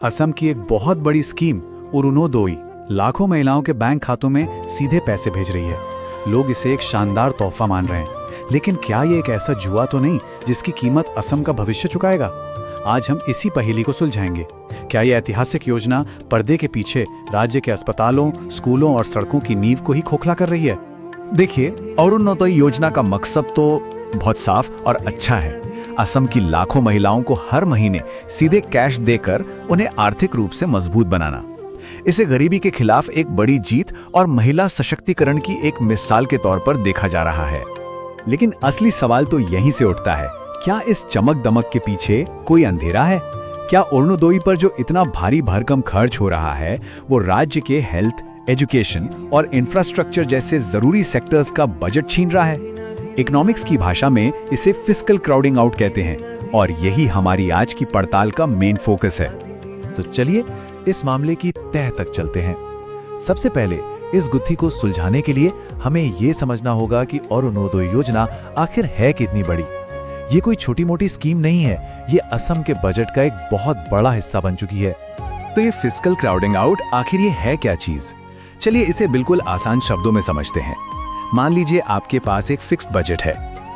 असम की एक बहुत बड़ी स्कीम अरुणोदय लाखों महिलाओं के बैंक खातों में सीधे पैसे भेज रही है। लोग इसे एक शानदार तोहफा मान रहे हैं, लेकिन क्या ये एक ऐसा जुआ तो नहीं जिसकी कीमत असम का भविष्य चुकाएगा? आज हम इसी पहेली को सुलझाएंगे। क्या ये ऐतिहासिक योजना पर्दे के पीछे राज्य के अस्पतालों, स्कूलों और सड़कों की नींव को ही खोखला कर रही है? देखिए, अरुणोदय योजना का मकसद तो बहुत साफ और अच्छा है। असम की लाखों महिलाओं को हर महीने सीधे कैश देकर उन्हें आर्थिक रूप से मजबूत बनाना। इसे गरीबी के खिलाफ एक बड़ी जीत और महिला सशक्तिकरण की एक मिसाल के तौर पर देखा जा रहा है। लेकिन असली सवाल तो यहीं से उठता है, क्या इस चमक दमक के पीछे कोई अंधेरा है? क्या अरुणोदय पर जो इतना भारी भरकम खर्च हो रहा है वो राज्य के हेल्थ, एजुकेशन और इंफ्रास्ट्रक्चर जैसे जरूरी सेक्टर्स का बजट छीन रहा है? इकोनॉमिक्स की भाषा में इसे फिस्कल क्राउडिंग आउट कहते हैं, और यही हमारी आज की पड़ताल का मेन फोकस है। तो चलिए इस मामले की तह तक चलते हैं। सबसे पहले इस गुत्थी को सुलझाने के लिए हमें यह समझना होगा कि अरुणोदय योजना आखिर है कितनी बड़ी। ये कोई छोटी मोटी स्कीम नहीं है, ये असम के बजट का एक बहुत बड़ा हिस्सा बन चुकी है। तो ये फिस्कल क्राउडिंग आउट आखिर ये है क्या चीज? चलिए इसे बिल्कुल आसान शब्दों में समझते हैं। मान लीजिए आपके पास एक फिक्स्ड बजट है।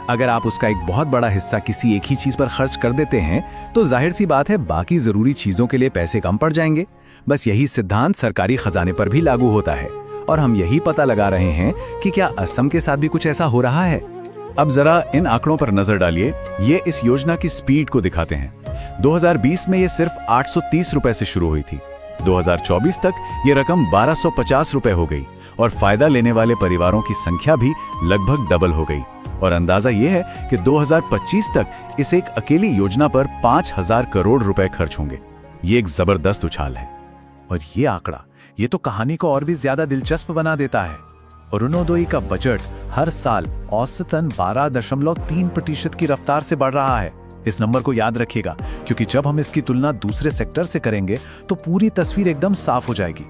अगर आप उसका एक बहुत बड़ा हिस्सा किसी एक ही चीज पर खर्च कर देते हैं तो जाहिर सी बात है बाकी जरूरी चीजों के लिए पैसे कम पड़ जाएंगे। बस यही सिद्धांत सरकारी खजाने पर भी लागू होता है, और हम यही पता लगा रहे हैं कि क्या असम के साथ भी कुछ ऐसा हो रहा है। अब जरा इन आंकड़ों पर नजर डालिए। ये इस योजना की स्पीड को दिखाते हैं। 2020 में ये सिर्फ 830 रुपए से शुरू हुई थी। 2024 तक ये रकम 1250 रुपए हो गई, और फायदा लेने वाले परिवारों की संख्या भी लगभग डबल हो गई। और अंदाजा ये है कि 2025 तक इस एक अकेली योजना पर 5000 करोड़ रुपए खर्च होंगे। ये एक जबरदस्त उछाल है। और ये आंकड़ा, ये तो कहानी को और भी ज्यादा दिलचस्प बना देता है। अरुणोदय का बजट हर साल औसतन 12.3% की रफ्तार से बढ़ रहा है। इस नंबर को याद रखिएगा, क्योंकि जब हम इसकी तुलना दूसरे सेक्टर से करेंगे तो पूरी तस्वीर एकदम साफ हो जाएगी।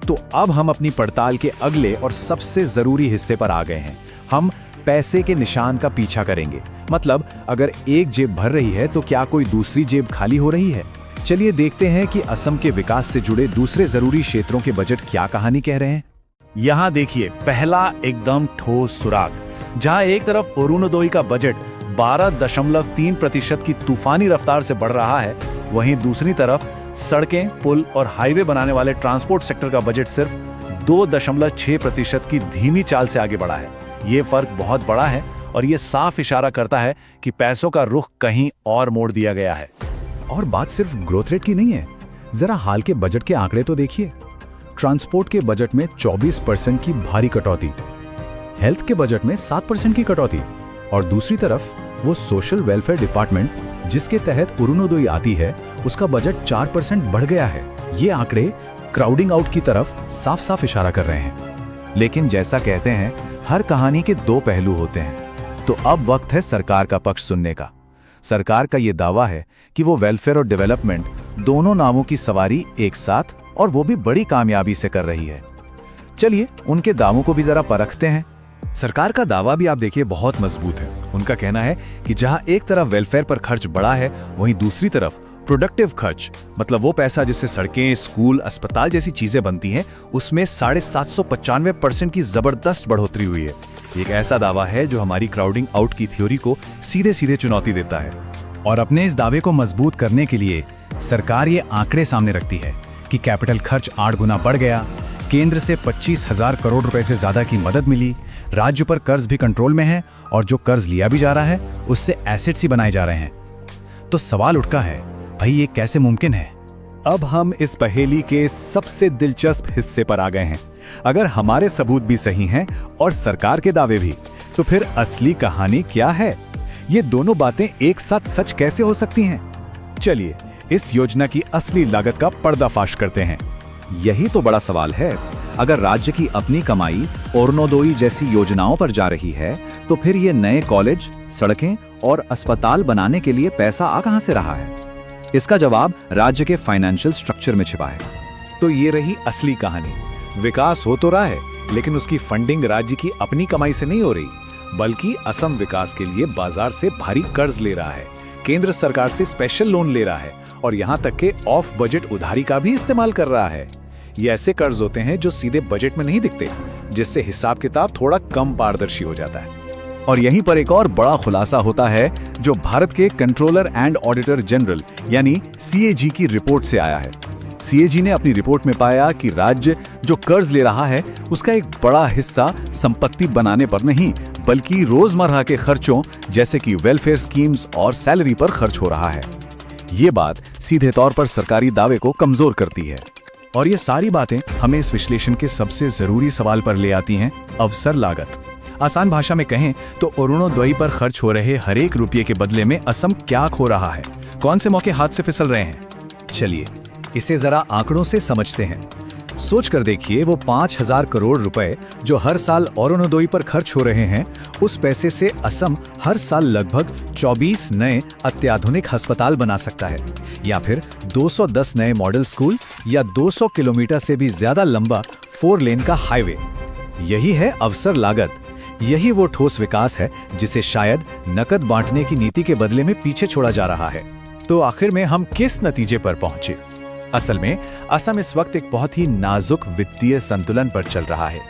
तो अब हम अपनी पड़ताल के अगले और सबसे जरूरी हिस्से पर आ गए हैं। हम पैसे के निशान का पीछा करेंगे। मतलब अगर एक जेब भर रही है तो क्या कोई दूसरी जेब खाली हो रही है? चलिए देखते हैं कि असम के विकास से जुड़े दूसरे जरूरी क्षेत्रों के बजट क्या कहानी कह रहे हैं। यहाँ देखिए, पहला एकदम ठोस सुराग। जहां एक तरफ अरुणोदय का बजट 12.3% की तूफानी रफ्तार से बढ़ रहा है, वहीं दूसरी तरफ सड़कें, पुल और हाईवे बनाने वाले ट्रांसपोर्ट सेक्टर का बजट सिर्फ 2.6% की धीमी चाल से आगे बढ़ा है। ये फर्क बहुत बड़ा है, और ये साफ इशारा करता है कि पैसों का रुख कहीं और मोड़ दिया गया है। और बात सिर्फ ग्रोथ रेट की नहीं है। जरा हाल के बजट के आंकड़े तो देखिए। ट्रांसपोर्ट के बजट में 24% की भारी कटौती, हेल्थ के बजट में 7% की कटौती, और दूसरी तरफ वो सोशल वेलफेयर डिपार्टमेंट जिसके तहत अरुणोदय आती है, उसका बजट 4% बढ़ गया है। ये आंकड़े क्राउडिंग आउट की तरफ साफ साफ इशारा कर रहे हैं। लेकिन जैसा कहते हैं, हर कहानी के दो पहलू होते हैं। तो अब वक्त है सरकार का पक्ष सुनने का। सरकार का ये दावा है कि वो वेलफेयर और डेवलपमेंट दोनों नावों की सवारी एक साथ, और वो भी बड़ी कामयाबी से कर रही है। चलिए उनके दावों को भी जरा परखते हैं। सरकार का दावा भी आप देखिए बहुत मजबूत है। उनका कहना है कि जहां एक तरफ वेलफेयर पर खर्च बढ़ा है, वहीं दूसरी तरफ प्रोडक्टिव खर्च, मतलब वो पैसा जिससे सड़कें, स्कूल, अस्पताल जैसी चीजें बनती हैं, उसमें 795% की जबरदस्त बढ़ोतरी हुई है। एक ऐसा दावा है जो हमारी क्राउडिंग आउट की थ्योरी को सीधे सीधे चुनौती देता है। और अपने इस दावे को मजबूत करने के लिए सरकार ये आंकड़े सामने रखती है कि कैपिटल खर्च 8 गुना बढ़ गया, केंद्र से 25,000 करोड़ रुपए से ज्यादा की मदद मिली, राज्य पर कर्ज भी कंट्रोल में है, और जो कर्ज लिया भी जा रहा है उससे एसेट्स ही बनाए जा रहे हैं। तो सवाल उठता है, भाई ये कैसे मुमकिन है? अब हम इस पहेली के सबसे दिलचस्प हिस्से पर आ गए हैं। अगर हमारे सबूत भी सही हैं और सरकार के दावे भी, तो फिर असली कहानी क्या है? ये दोनों बातें एक साथ सच कैसे हो सकती हैं? चलिए इस योजना की असली लागत का पर्दाफाश करते हैं। यही तो बड़ा सवाल है। अगर राज्य की अपनी कमाई अरुणोदय जैसी योजनाओं पर जा रही है, तो फिर ये नए कॉलेज, सड़कें और अस्पताल बनाने के लिए पैसा आ कहां से रहा है? इसका जवाब राज्य के फाइनेंशियल स्ट्रक्चर में छिपा है। तो ये रही असली कहानी। विकास हो तो रहा है, लेकिन उसकी फंडिंग राज्य की अपनी कमाई से नहीं हो रही, बल्कि असम विकास के लिए बाजार से भारी कर्ज ले रहा है। केंद्र सरकार से स्पेशल लोन ले रहा है और यहाँ तक के ऑफ बजट उधारी का भी इस्तेमाल कर रहा है। ये ऐसे कर्ज होते हैं जो सीधे बजट में नहीं दिखते, जिससे हिसाब किताब थोड़ा कम पारदर्शी हो जाता है। और यहीं पर एक और बड़ा खुलासा होता है जो भारत के कंट्रोलर एंड ऑडिटर जनरल यानी CAG की रिपोर्ट से आया है। CAG ने अपनी रिपोर्ट में पाया कि राज्य जो कर्ज ले रहा है उसका एक बड़ा हिस्सा संपत्ति बनाने पर नहीं बल्कि रोजमर्रा के खर्चों जैसे कि वेलफेयर स्कीम्स और सैलरी पर खर्च हो रहा है। ये बात सीधे तौर पर सरकारी दावे को कमजोर करती है। और ये सारी बातें हमें इस विश्लेषण के सबसे जरूरी सवाल पर ले आती हैं, अवसर लागत। आसान भाषा में कहें तो अरुणोदय पर खर्च हो रहे हर एक रुपये के बदले में असम क्या खो रहा है, कौन से मौके हाथ से फिसल रहे हैं। चलिए इसे जरा आंकड़ों से समझते हैं। सोच कर देखिए, वो 5,000 करोड़ रुपए जो हर साल अरुणोदय पर खर्च हो रहे हैं, उस पैसे से असम हर साल लगभग 24 नए अत्याधुनिक अस्पताल बना सकता है, या फिर 210 नए मॉडल स्कूल, या 200 किलोमीटर से भी ज्यादा लंबा 4 लेन का हाईवे। यही है अवसर लागत। यही वो ठोस विकास है जिसे शायद नकद बांटने की नीति के बदले में पीछे छोड़ा जा रहा है। तो आखिर में हम किस नतीजे पर पहुंचे? असल में असम इस वक्त एक बहुत ही नाजुक वित्तीय संतुलन पर चल रहा है।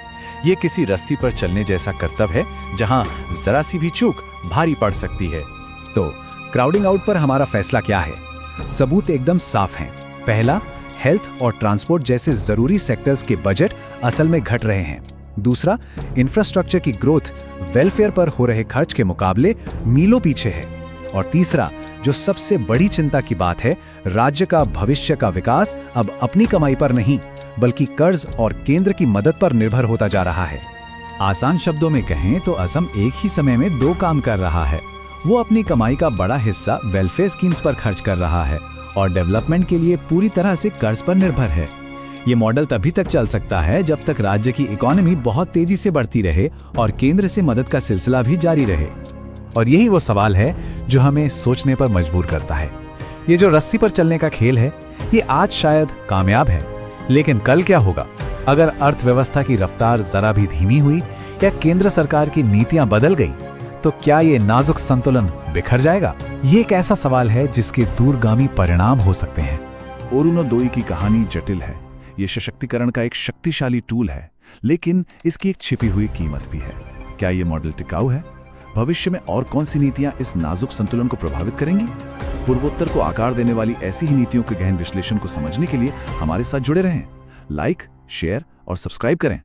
ये किसी रस्सी पर चलने जैसा कर्तव्य है जहां जरा सी भी चूक भारी पड़ सकती है। तो क्राउडिंग आउट पर हमारा फैसला क्या है? सबूत एकदम साफ हैं। पहला, हेल्थ और ट्रांसपोर्ट जैसे जरूरी सेक्टर्स के बजट असल में घट रहे हैं। दूसरा, इंफ्रास्ट्रक्चर की ग्रोथ वेलफेयर पर हो रहे खर्च के मुकाबले मीलों पीछे है। और तीसरा, जो सबसे बड़ी चिंता की बात है, राज्य का भविष्य का विकास अब अपनी कमाई पर नहीं बल्कि कर्ज और केंद्र की मदद पर निर्भर होता जा रहा है। आसान शब्दों में कहें तो असम एक ही समय में 2 काम कर रहा है। वो अपनी कमाई का बड़ा हिस्सा वेलफेयर स्कीम्स पर खर्च कर रहा है और डेवलपमेंट के लिए पूरी तरह से कर्ज पर निर्भर है। ये मॉडल तभी तक चल सकता है जब तक राज्य की इकोनॉमी बहुत तेजी से बढ़ती रहे और केंद्र से मदद का सिलसिला भी जारी रहे। और यही वो सवाल है जो हमें सोचने पर मजबूर करता है। ये जो रस्सी पर चलने का खेल है, ये आज शायद कामयाब है, लेकिन कल क्या होगा? अगर अर्थव्यवस्था की रफ्तार जरा भी धीमी हुई या केंद्र सरकार की नीतियां बदल गई, तो क्या ये नाजुक संतुलन बिखर जाएगा? ये एक ऐसा सवाल है जिसके दूरगामी परिणाम हो सकते हैं। अरुणोदय की कहानी जटिल है। ये सशक्तिकरण का एक शक्तिशाली टूल है, लेकिन इसकी एक छिपी हुई कीमत भी है। क्या ये मॉडल टिकाऊ है? भविष्य में और कौन सी नीतियां इस नाजुक संतुलन को प्रभावित करेंगी? पूर्वोत्तर को आकार देने वाली ऐसी ही नीतियों के गहन विश्लेषण को समझने के लिए हमारे साथ जुड़े रहें। लाइक, शेयर और सब्सक्राइब करें।